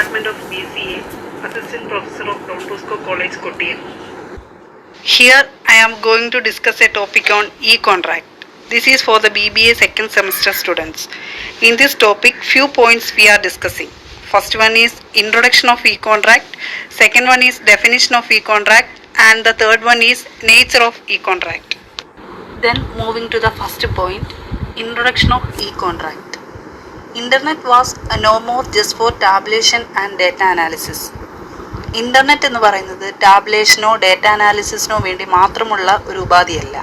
Department of BCA, Assistant Professor of Don Bosco College, Kottayam. Here I am going to discuss a topic on e-contract. This is for the BBA second semester students. In this topic, few points we are discussing. First one is introduction of e-contract, second one is definition of e-contract, and the third one is nature of e-contract. Then moving to the first point, introduction of e-contract. Internet was no more just for tabulation and data analysis. Internet എന്ന് പറയുന്നത് ടാബുലേഷനോ data അനാലിസിസിനോ വേണ്ടി മാത്രമുള്ള ഒരു ഉപാധിയല്ല,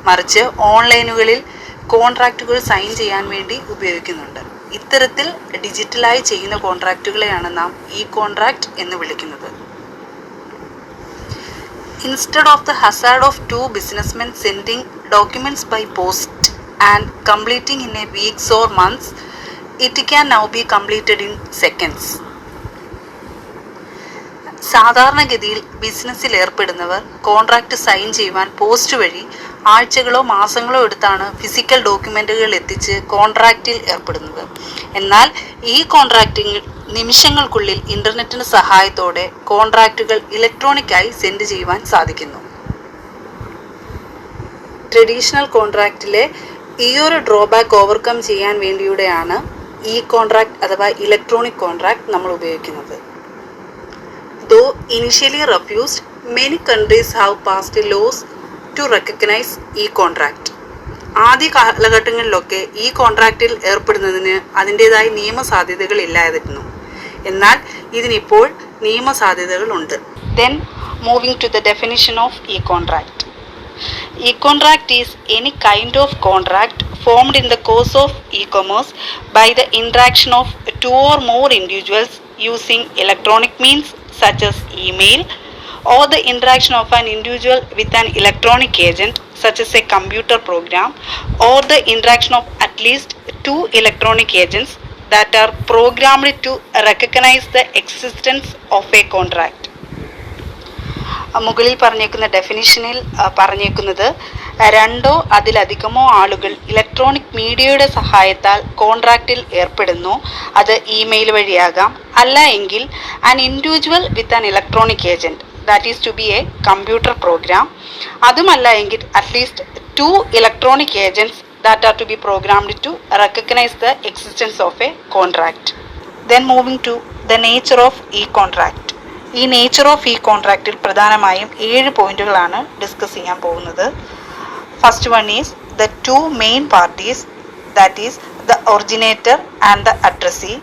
മറിച്ച് ഓൺലൈനുകളിൽ കോൺട്രാക്റ്റുകൾ sign ചെയ്യാൻ വേണ്ടി ഉപയോഗിക്കുന്നുണ്ട്. ഇത്തരത്തിൽ ഡിജിറ്റലായി ചെയ്യുന്ന കോൺട്രാക്റ്റുകളെയാണ് നാം ഇ കോൺട്രാക്റ്റ് എന്ന് വിളിക്കുന്നത്. Instead of the hazard of two businessmen sending documents by post and completing in a weeks or months, it can now be completed in seconds. സാധാരണഗതിയിൽ ബിസിനസ്സിൽ ഏർപ്പെടുന്നവർ കോൺട്രാക്റ്റ് സൈൻ ചെയ്യുവാൻ പോസ്റ്റ് വഴി ആഴ്ചകളോ മാസങ്ങളോ എടുത്താണ് ഫിസിക്കൽ ഡോക്യുമെൻറ്റുകൾ എത്തിച്ച് കോൺട്രാക്റ്റിൽ ഏർപ്പെടുന്നത്. എന്നാൽ ഈ കോൺട്രാക്റ്റിൽ നിമിഷങ്ങൾക്കുള്ളിൽ ഇൻ്റർനെറ്റിൻ്റെ സഹായത്തോടെ കോൺട്രാക്റ്റുകൾ ഇലക്ട്രോണിക്കായി സെൻഡ് ചെയ്യുവാൻ സാധിക്കുന്നു. ട്രഡീഷണൽ കോൺട്രാക്റ്റിലെ ഈ ഒരു ഡ്രോബാക്ക് ഓവർകം ചെയ്യാൻ വേണ്ടിയൂടെയാണ് ഈ കോൺട്രാക്റ്റ് അഥവാ ഇലക്ട്രോണിക് കോൺട്രാക്റ്റ് നമ്മൾ ഉപയോഗിക്കുന്നത്. Though initially refused, many countries have passed laws to recognize e-contract. ആദ്യ കാലഘട്ടങ്ങളിലൊക്കെ ഈ കോൺട്രാക്റ്റിൽ ഏർപ്പെടുന്നതിന് അതിൻ്റേതായ നിയമസാധ്യതകൾ ഇല്ലാതിരുന്നു. എന്നാൽ ഇതിനിപ്പോൾ നിയമസാധ്യതകളുണ്ട്. Then moving to the definition of e-contract. E-contract is any kind of contract formed in the course of e-commerce by the interaction of two or more individuals using electronic means such as email, or the interaction of an individual with an electronic agent such as a computer program, or the interaction of at least two electronic agents that are programmed to recognize the existence of a contract. മുകളിൽ പറഞ്ഞേക്കുന്ന ഡെഫിനിഷനിൽ പറഞ്ഞേക്കുന്നത് രണ്ടോ അതിലധികമോ ആളുകൾ electronic മീഡിയയുടെ സഹായത്താൽ കോൺട്രാക്റ്റിൽ ഏർപ്പെടുന്നു. അത് ഇമെയിൽ വഴിയാകാം, അല്ല എങ്കിൽ an individual with an electronic agent, that is to be a computer program. അതുമല്ല എങ്കിൽ at least two electronic agents that are to be programmed to recognise the existence of a contract. Then moving to the nature of e contract. ഈ nature of e കോൺട്രാക്റ്റിൽ പ്രധാനമായും 7 പോയിന്റുകളാണ് discuss ചെയ്യാൻ പോകുന്നത്. First one is the two main parties, that is the originator and the addressee.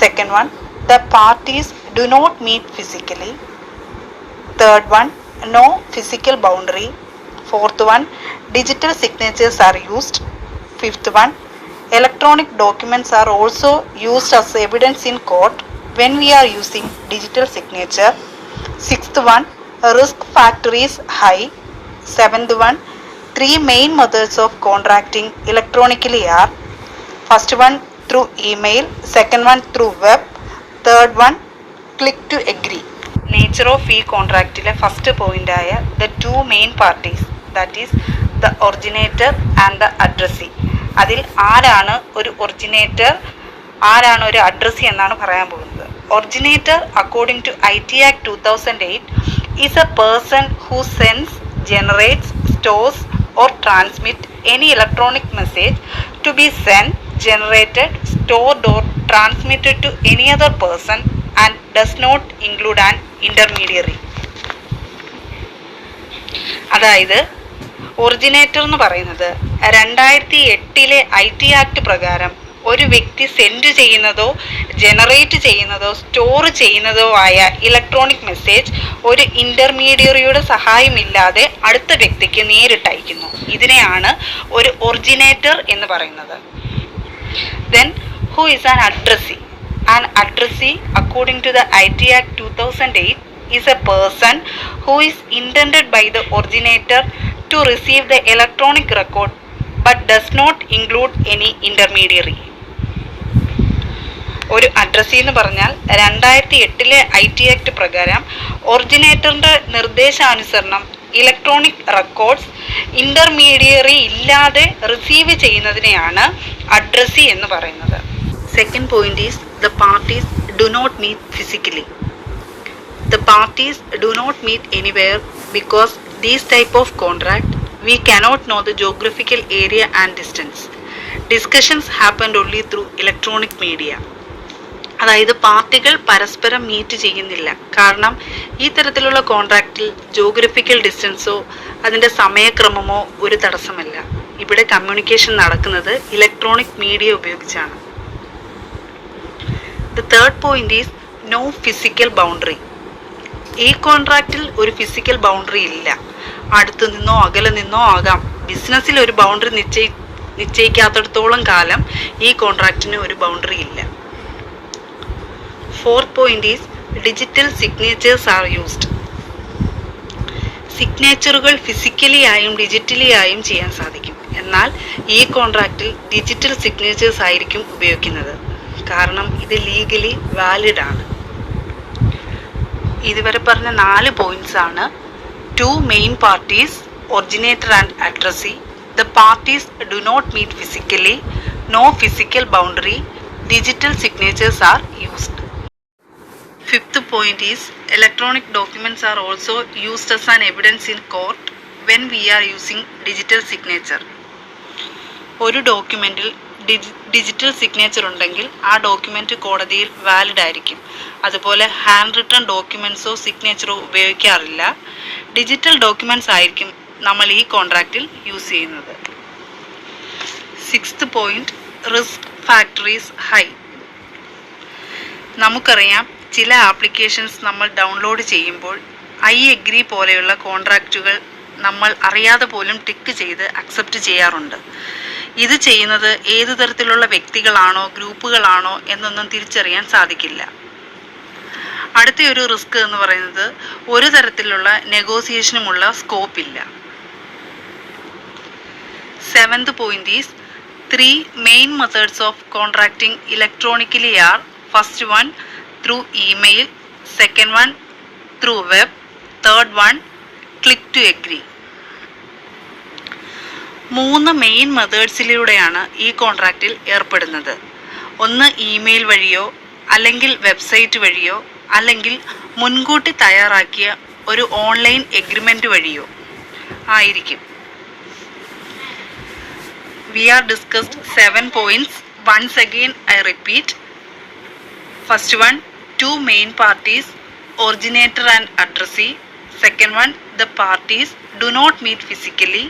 Second one, the parties do not meet physically. Third one, no physical boundary. Fourth one, digital signatures are used. Fifth one, electronic documents are also used as evidence in court when we are using digital signature. Sixth one, risk factor is high. Seventh one, 3 main methods of contracting electronically are: first one through email, second one through web, third one click to agree. Nature of e-contractile first point ആയ the two main parties, that is the originator and the addressee. അതിൽ ആരാണ് ഒരു originator, ആരാണ് ഒരു addressee എന്നാണ് പറയാൻ പോകുന്നത്. Originator according to IT Act 2008 is a person who sends, generates, stores or transmit any electronic message to be sent, generated, stored or transmitted to any other person and does not include an intermediary. അതായത് originator എന്ന് പറയുന്നത് 2008 IT act പ്രകാരം ഒരു വ്യക്തി send ചെയ്യുന്നതോ generate ചെയ്യുന്നതോ store ചെയ്യുന്നതോ ആയ ഇലക്ട്രോണിക് മെസ്സേജ് ഒരു ഇൻ്റർമീഡിയറിയുടെ സഹായമില്ലാതെ അടുത്ത വ്യക്തിക്ക് നേരിട്ട് അയക്കുന്നു. ഇതിനെയാണ് ഒരു ഒറിജിനേറ്റർ എന്ന് പറയുന്നത്. Then who is an addressee? An addressee according to the IT Act 2008 is a person who is intended by the originator to receive the electronic record but does not include any intermediary. ഒരു addressee എന്ന് പറഞ്ഞാൽ 2008 IT act പ്രകാരം ഒറിജിനേറ്ററിൻ്റെ നിർദ്ദേശാനുസരണം electronic records intermediary ഇല്ലാതെ receive ചെയ്യുന്നതിനെയാണ് addressee എന്ന് പറയുന്നത്. Second point is the parties do not meet physically. The parties do not meet anywhere because these type of contract we cannot know the geographical area and distance. Discussions happened only through electronic media. അതായത് പാർട്ടികൾ പരസ്പരം meet ചെയ്യുന്നില്ല. കാരണം ഈ തരത്തിലുള്ള കോൺട്രാക്റ്റിൽ geographical ഡിസ്റ്റൻസോ അതിൻ്റെ സമയക്രമമോ ഒരു തടസ്സമല്ല. ഇവിടെ കമ്മ്യൂണിക്കേഷൻ നടക്കുന്നത് ഇലക്ട്രോണിക് മീഡിയ ഉപയോഗിച്ചാണ്. The third point is no physical boundary. ഈ കോൺട്രാക്റ്റിൽ ഒരു ഫിസിക്കൽ ബൗണ്ടറി ഇല്ല. അടുത്തു നിന്നോ അകലെ നിന്നോ ആകാം. ബിസിനസ്സിൽ ഒരു ബൗണ്ടറി നിശ്ചയിക്കാത്തിടത്തോളം കാലം ഈ കോൺട്രാക്റ്റിന് ഒരു ബൗണ്ടറി ഇല്ല. Fourth point is digital signatures are used. സിഗ്നേച്ചറുകൾ ഫിസിക്കലി ആയും ഡിജിറ്റലി ആയും ചെയ്യാൻ സാധിക്കും. എന്നാൽ ഈ കോൺട്രാക്റ്റിൽ ഡിജിറ്റൽ സിഗ്നേച്ചേഴ്സ് ആയിരിക്കും ഉപയോഗിക്കുന്നത്. കാരണം ഇത് ലീഗലി വാലിഡ് ആണ്. ഇതുവരെ പറഞ്ഞ 4 പോയിന്റ്സ് ആണ്. 2 main parties, originator and addressee. The parties do not meet physically, no physical boundary, digital signatures are used. Fifth point is electronic documents are also used as an evidence in court when we are using digital signature. ഒരു ഡോക്യുമെൻറ്റിൽ digital signature ഉണ്ടെങ്കിൽ ആ document കോടതിയിൽ valid ആയിരിക്കും. അതുപോലെ hand written ഡോക്യുമെൻറ്റ്സോ സിഗ്നേച്ചറോ ഉപയോഗിക്കാറില്ല. Digital documents ആയിരിക്കും നമ്മൾ ഈ കോൺട്രാക്റ്റിൽ യൂസ് ചെയ്യുന്നത്. Sixth point, risk factor is high. നമുക്കറിയാം, ചില ആപ്ലിക്കേഷൻസ് നമ്മൾ ഡൗൺലോഡ് ചെയ്യുമ്പോൾ ഐ എഗ്രി പോലെയുള്ള കോൺട്രാക്റ്റുകൾ നമ്മൾ അറിയാതെ പോലും ടിക്ക് ചെയ്ത് അക്സെപ്റ്റ് ചെയ്യാറുണ്ട്. ഇത് ചെയ്യുന്നത് ഏതു തരത്തിലുള്ള വ്യക്തികളാണോ ഗ്രൂപ്പുകളാണോ എന്നൊന്നും തിരിച്ചറിയാൻ സാധിക്കില്ല. അടുത്തൊരു റിസ്ക് എന്ന് പറയുന്നത് ഒരു തരത്തിലുള്ള നെഗോസിയേഷനുമുള്ള സ്കോപ്പ് ഇല്ല. Seventh point is 3 main methods of contracting electronically are: first one through email, second one through web, third one click to agree. 3 main മെത്തേഡ്സിലൂടെയാണ് ഈ കോൺട്രാക്റ്റിൽ ഏർപ്പെടുന്നത്. ഒന്ന് ഇമെയിൽ വഴിയോ അല്ലെങ്കിൽ വെബ്സൈറ്റ് വഴിയോ അല്ലെങ്കിൽ മുൻകൂട്ടി തയ്യാറാക്കിയ ഒരു ഓൺലൈൻ എഗ്രിമെൻ്റ് വഴിയോ ആയിരിക്കും. We are discussed 7 points. Once again I repeat. First one, 2 main parties, originator and addressee. Second one, the parties do not meet physically.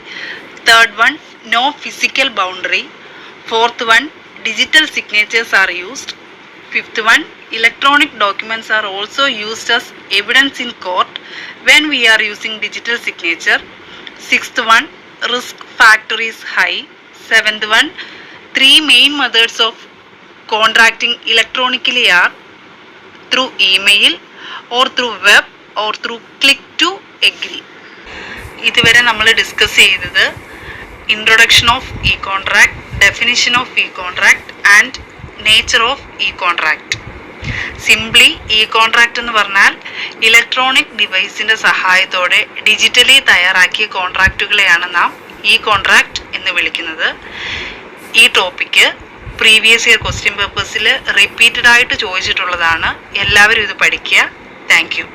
Third one, no physical boundary. Fourth one, digital signatures are used. Fifth one, electronic documents are also used as evidence in court when we are using digital signature. Sixth one, risk factor is high. Seventh one, 3 main methods of contracting electronically are through email or through web or through click to agree. ഇതുവരെ നമ്മൾ discuss ചെയ്തത് introduction of E contract, definition of E contract and nature of E contract. Simply E contract എന്ന് പറഞ്ഞാൽ electronic ഡിവൈസിൻ്റെ സഹായത്തോടെ digitally തയ്യാറാക്കിയ കോൺട്രാക്റ്റുകളെയാണ് നാം E contract എന്ന് വിളിക്കുന്നത്. ഈ ടോപ്പിക്ക് പ്രീവിയസ് ഇയർ ക്വസ്റ്റ്യൻ പേപ്പേഴ്സിൽ റിപ്പീറ്റഡ് ആയിട്ട് ചോദിച്ചിട്ടുള്ളതാണ്. എല്ലാവരും ഇത് പഠിക്കുക. Thank U.